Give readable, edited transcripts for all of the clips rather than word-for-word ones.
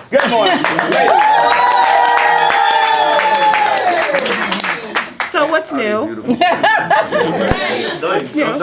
Good morning. So what's new? What's new? Look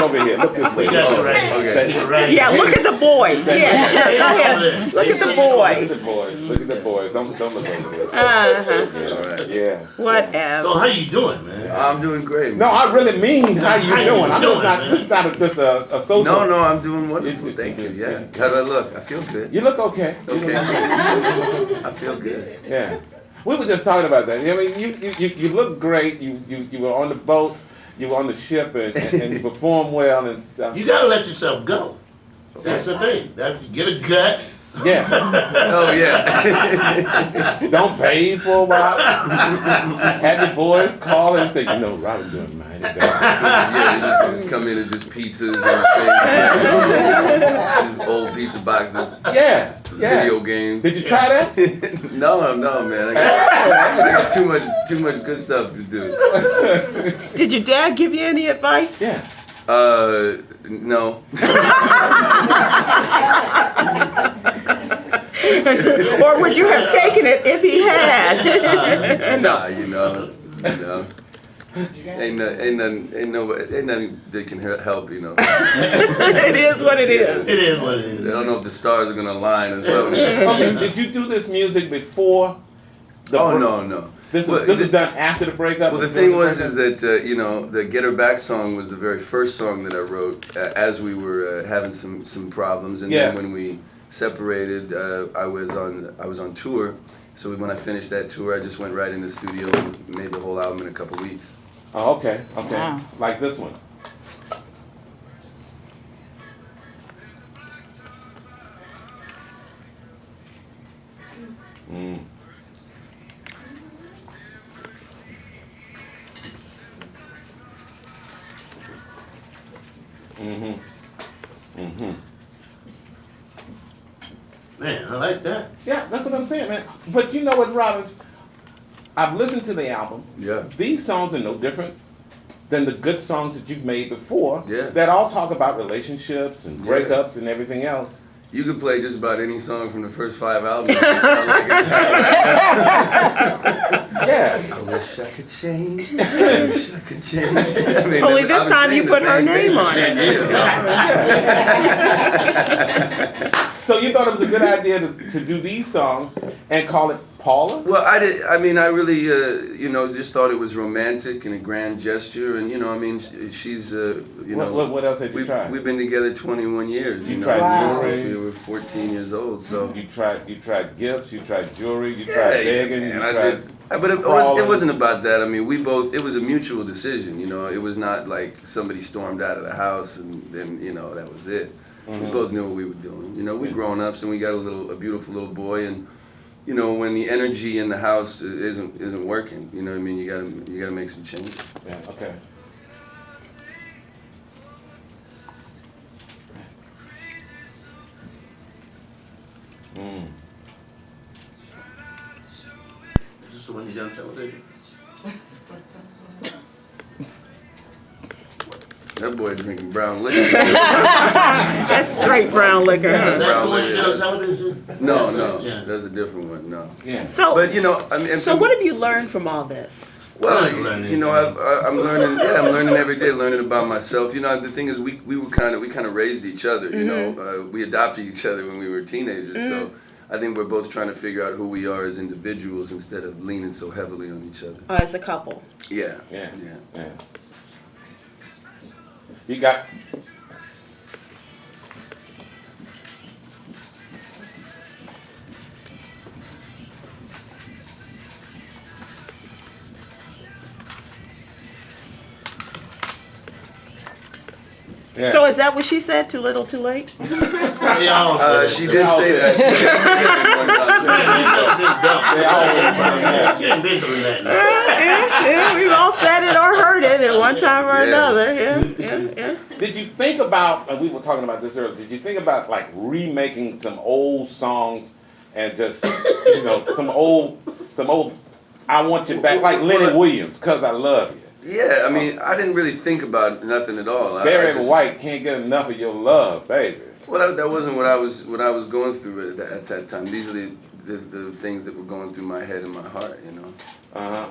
over here. Look this way. Okay. Yeah, look at the boys. Yeah, sure. Go ahead. Look at the boys. Look at the boys. Don't look over here. All right. Yeah. Whatever. So how you doing, man? I'm doing great. No, I really mean how you doing. I'm doing, just not just a social. No, I'm doing wonderful. Thank you. Yeah. How do I look? I feel good. You look okay. Okay. I feel good. Yeah. We were just talking about that. I mean, you look great. You were on the boat, you were on the ship, and you performed well and stuff. You gotta let yourself go. That's the thing. Get a gut. Yeah. Oh yeah. Don't pay for a while. Have your boys call and say, Robin's doing mighty good. Yeah, you just come in and just pizzas and things. Just old pizza boxes. Yeah. Video games. Did you try that? No, man. I got too much good stuff to do. Did your dad give you any advice? Yeah. No. Or would you have taken it if he had? Nah, Ain't nothing that can help, It is what it is. It is what it is. I don't know if the stars are gonna align or something. Okay, did you do this music before the No. This is done after the breakup? Well, the thing was that, the Get Her Back song was the very first song that I wrote as we were having some problems. And then when we separated, I was on tour. So when I finished that tour, I just went right in the studio and made the whole album in a couple weeks. Oh, okay. Wow. Like this one. Man, I like that. Yeah, that's what I'm saying, man. But you know what, Robin? I've listened to the album. Yeah. These songs are no different than the good songs that you've made before. Yeah. That all talk about relationships and breakups and everything else. You could play just about any song from the first 5 albums. It sound like it. Yeah. I wish I could change. I wish I could change. I mean, Only I've this been time saying you the put her same thing name for on 10 it. years. So you thought it was a good idea to do these songs and call it Paula? Well, I did. I mean, I really, just thought it was romantic and a grand gesture, and she's, What else have you tried? We've been together 21 years. You tried jewelry. Since we were 14 years old. So You tried gifts, you tried jewelry, you tried begging, you and I tried did. But it wasn't about that. I mean, it was a mutual decision. It was not like somebody stormed out of the house and then that was it. We both knew what we were doing. We grown ups and we got a beautiful little boy, and when the energy in the house isn't working, you gotta make some change. Yeah, okay. Is this the one you done television? That boy drinking brown liquor. That's straight brown liquor. That's the Brown one you did on liquor. television? No, Yeah. that's a different one. No. Yeah. So, But so what have you learned from all this? Well, I'm learning. I'm learning. Yeah, I'm learning every day. Learning about myself. The thing is, we kind of raised each other. We adopted each other when we were teenagers. So I think we're both trying to figure out who we are as individuals instead of leaning so heavily on each other. As a couple. Yeah. Yeah. You got. Yeah. So is that what she said? Too little, too late? Yeah, She did say that. She did say that You ain't been through that. Yeah, we've all said it or heard it at one time or another. Yeah. Did you think about, and we were talking about this earlier, did you think about like remaking some old songs and just, some old, I Want You Back, like Lenny Williams, 'Cause I Love You. Yeah, I mean, I didn't really think about nothing at all. Barry White, Can't Get Enough of Your Love, baby. Well, that wasn't what I was going through at that time. These are the things that were going through my head and my heart, you know.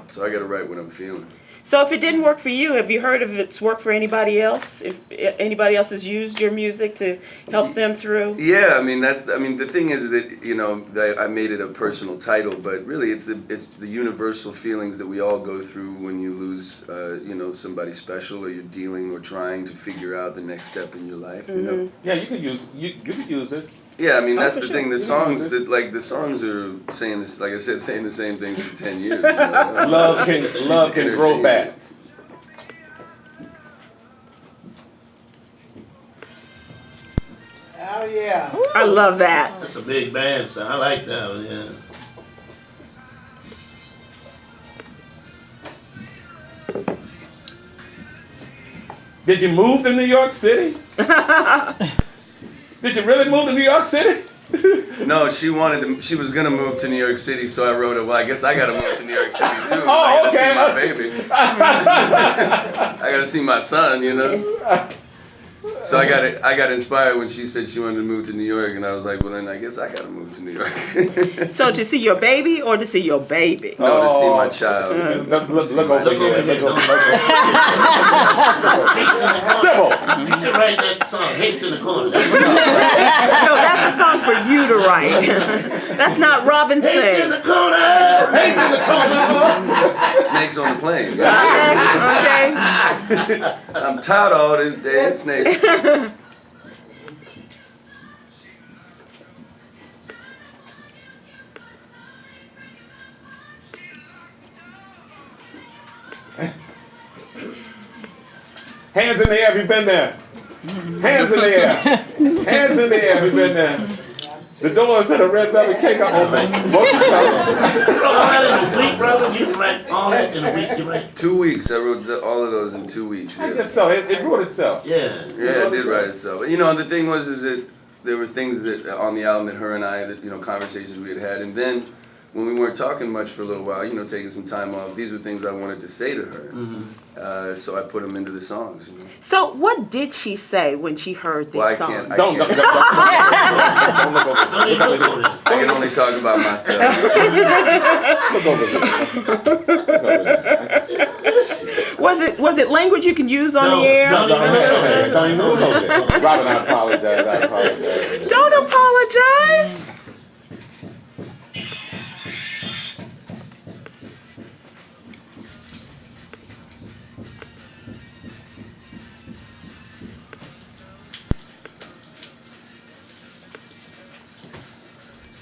So I got to write what I'm feeling. So if it didn't work for you, have you heard if it's worked for anybody else? If anybody else has used your music to help them through? Yeah, I mean the thing is that you know that I made it a personal title, but really it's the universal feelings that we all go through when you lose you know, somebody special, or you're dealing or trying to figure out the next step in your life. You know. Yeah, you could use this. Yeah, I mean that's for the sure. thing. The songs are saying this, like I said, saying the same things for 10 years. You know? Love can grow back. Oh yeah. I love that. That's a big band, so I like that one, yeah. Did you move to New York City? Did you really move to New York City? No, she was gonna move to New York City, so I wrote her. Well, I guess I gotta move to New York City too. Oh, I gotta okay. see my baby. I gotta see my son, you know. So I got inspired when she said she wanted to move to New York, and I was like, well, then I guess I gotta move to New York. So to see your baby or to see your baby? No, to see my child. Look over Look over here. here. Look Don't over Sybil. You should write that song, Hates in the Corner. That's No, that's a song for you to write. That's not Robin's Hates in thing. the Corner! Hates in the Corner! Snakes on the plane. Okay. I'm tired of all this dead snakes. Hands in the air if you've been there. Hands in the air. Hands in the air if you've been there. The doors to the red velvet cake are open. Won't you come? All that in a week, brother. You can write all that in a week, you write. 2 weeks. I wrote all of those in 2 weeks. I Yeah. guess so. It wrote itself. Yeah. Yeah, it did write itself. You know, the thing was is that there was things that on the album that her and I, that, you know, conversations we had, and then when we weren't talking much for a little while, you know, taking some time off, these were things I wanted to say to her. So I put them into the songs. You know? So what did she say when she heard these Well, I songs? can't. Don't look over Don't even look over there. I can only talk about myself. Was it language you can use on the air? Don't even look over there. Don't even look over there. Robin, I apologize. Don't apologize.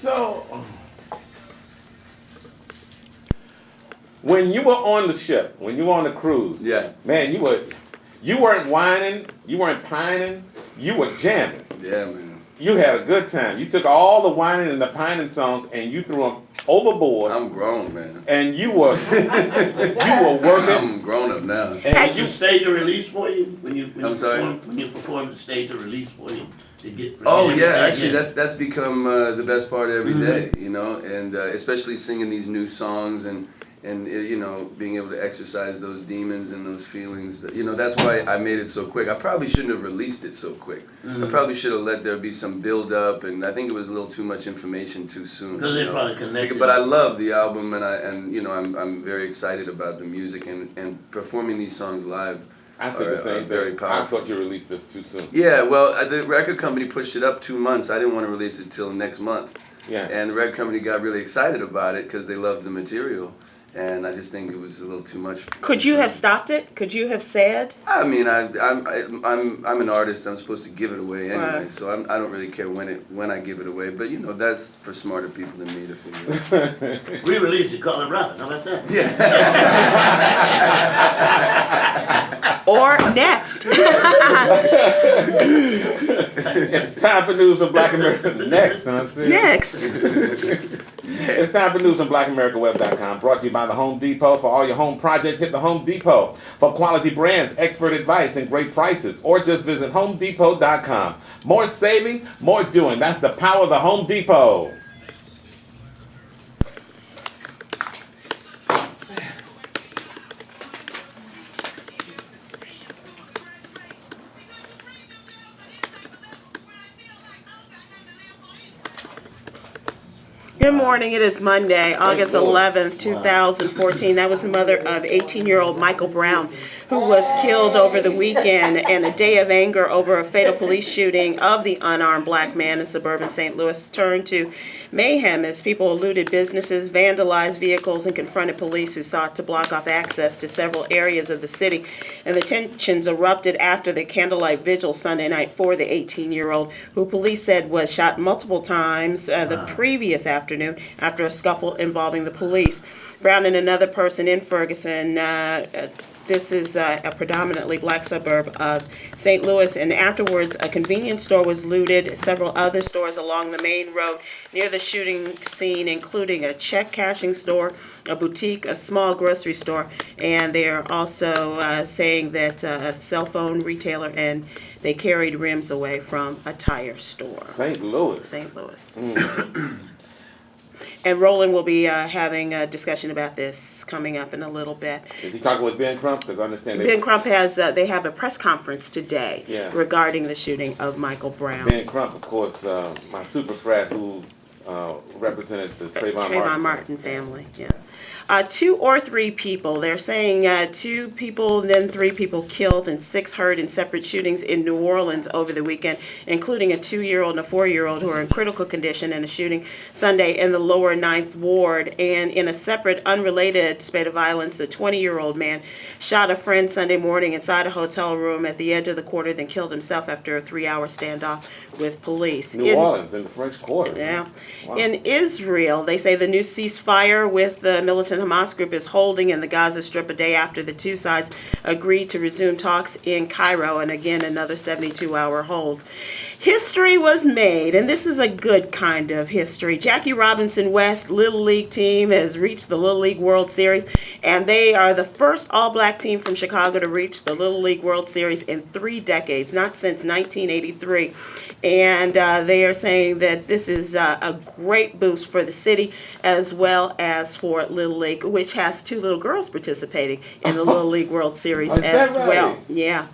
So, when you were on the ship, when you were on the cruise, Yeah. man, you weren't whining, you weren't pining, you were jamming. Yeah, man. You had a good time. You took all the whining and the pining songs and you threw them overboard, I'm grown, man. and you were working. I'm grown up now. And Did you stage a release for you when you I'm sorry? when you performed the stage a release for you to get? Oh yeah, actually that's become the best part every day, you know, and especially singing these new songs and you know, being able to exercise those demons and those feelings. You know, that's why I made it so quick. I probably shouldn't have released it so quick. I probably should have let there be some build up, and I think it was a little too much information too soon. Because they probably connected. But I love the album, and you know, I'm very excited about the music and performing these songs live. I said the same very thing. I powerful. thought you released this too soon. Yeah, well, the record company pushed it up 2 months. I didn't want to release it till next month. Yeah. And the record company got really excited about it because they loved the material. And I just think it was a little too much. Could you have stopped it? Could you have said? I mean, I'm an artist. I'm supposed to give it away anyway, Right. so I don't really care when I give it away. But you know, that's for smarter people than me to figure out. Re-release it, call it Robin. How about that? Or next? It's time for news from Black America. Next, huh? See? Next. It's time for news from BlackAmericaWeb.com, brought to you by the Home Depot. For all your home projects, hit the Home Depot. For quality brands, expert advice, and great prices, or just visit HomeDepot.com. More saving, more doing. That's the power of the Home Depot. Good morning. It is Monday, August 11th, 2014. That was the mother of 18-year-old Michael Brown, who was killed over the weekend, and a day of anger over a fatal police shooting of the unarmed black man in suburban St. Louis turned to mayhem as people looted businesses, vandalized vehicles, and confronted police who sought to block off access to several areas of the city. And the tensions erupted after the candlelight vigil Sunday night for the 18-year-old, who police said was shot multiple times the previous afternoon after a scuffle involving the police. Brown and another person in Ferguson, this is a predominantly black suburb of St. Louis, and afterwards a convenience store was looted, several other stores along the main road near the shooting scene, including a check cashing store, a boutique, a small grocery store, and they are also saying that a cell phone retailer, and they carried rims away from a tire store. St. Louis. St. Louis. And Roland will be having a discussion about this coming up in a little bit. Is he talking with Ben Crump? Because I understand Ben Crump has, they have a press conference today Yeah. regarding the shooting of Michael Brown. Ben Crump, of course, my super frat who represented the Trayvon Martin family, yeah. 2 or 3 people. They're saying 2 people, then 3 people killed and 6 hurt in separate shootings in New Orleans over the weekend, including a 2-year-old and a 4-year-old who are in critical condition in a shooting Sunday in the lower 9th Ward. And in a separate, unrelated spate of violence, a 20-year-old man shot a friend Sunday morning inside a hotel room at the edge of the quarter, then killed himself after a 3-hour standoff with police. New Orleans in the French Quarter. Yeah. Wow. In Israel, they say the new ceasefire with the militant Hamas group is holding in the Gaza Strip a day after the 2 sides agreed to resume talks in Cairo, and again another 72-hour hold. History was made, and this is a good kind of history. Jackie Robinson West Little League team has reached the Little League World Series, and they are the first all-black team from Chicago to reach the Little League World Series in 3 decades, not since 1983. And they are saying that this is a great boost for the city as well as for Little League, which has 2 little girls participating in the Little League World Series as well. Yeah.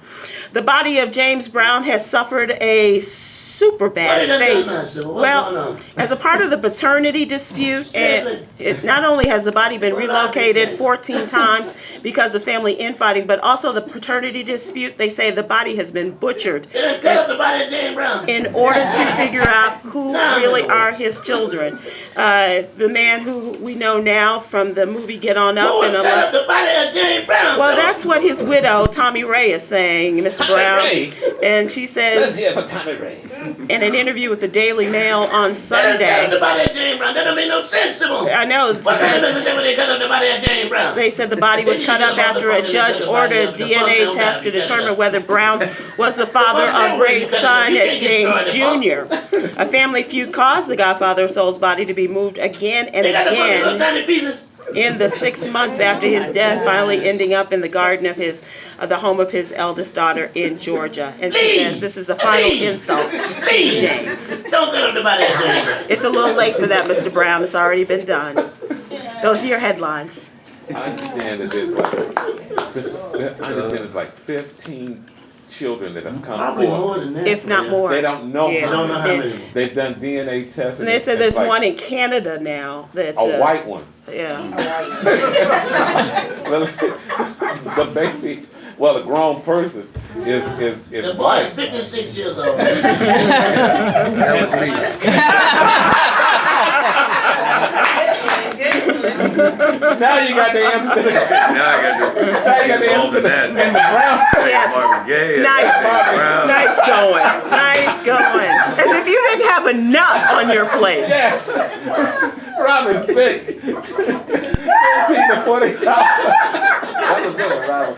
The body of James Brown has suffered a super bad fate. Well, as a part of the paternity dispute, and it not only has the body been relocated 14 times because of family infighting, but also the paternity dispute, they say the body has been butchered in order to figure out who really are his children. The man who we know now from the movie Get On Up. Well, that's what his widow, Tommy Ray, is saying, Mr. Brown. And she says, in an interview with the Daily Mail on Sunday. That don't make no sense, Simone. I know. What kind of business they when they cut up the body of James Brown? They said the body was cut up after a judge ordered DNA test to determine whether Brown was the father of Ray's son, James Jr. A family feud caused the Godfather of Soul's body to be moved again and again in the 6 months after his death, finally ending up in the garden of the home of his eldest daughter in Georgia. And she says this is the final insult to James. Don't cut up the body of James Brown. It's a little late for that, Mr. Brown. It's already been done. Those are your headlines. I understand that there's like 15 children that have come Probably more forward. than that. If not more. They don't know Yeah. how Don't know how many. many. They've done DNA tests. And they said there's it's like one in Canada now that a white one. Yeah. Well, the baby, well, a grown person is The boy white. is 56 years old. That was me. Now you got the answer to the Now I got now you got the answer to the, that. and the brown. Yeah. Marvin Gaye. Nice. Brown. Nice going. Nice going. As if you didn't have enough on your plate. Yeah. Robin Thicke. 15 to 40. That was good, Robin.